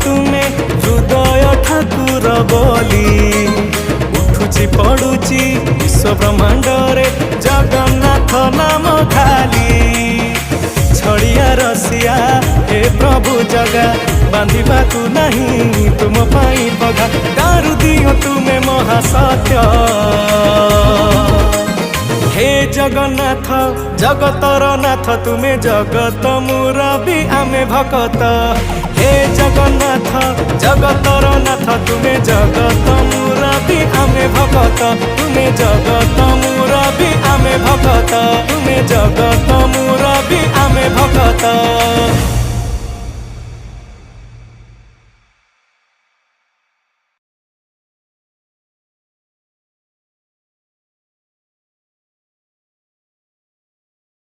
तुमे हृदय ठाकुर बोली उठुची पड़ुची विश्व ब्रह्मांड रे जगन्नाथ नाम खाली छड़िया रसिया हे प्रभु जगा बांधिबा तू नहीं तुम पाई पगा दारु दियो तुमे महासत्य हे जगन्नाथ जगतर नाथ तुमे जगत मुरबी आमे भकत हे जगन्नाथ जगतर नाथ तुमे जगत मुरबी आमे भकत तुमे जगत मुरबी आमे भकत तुमे जगत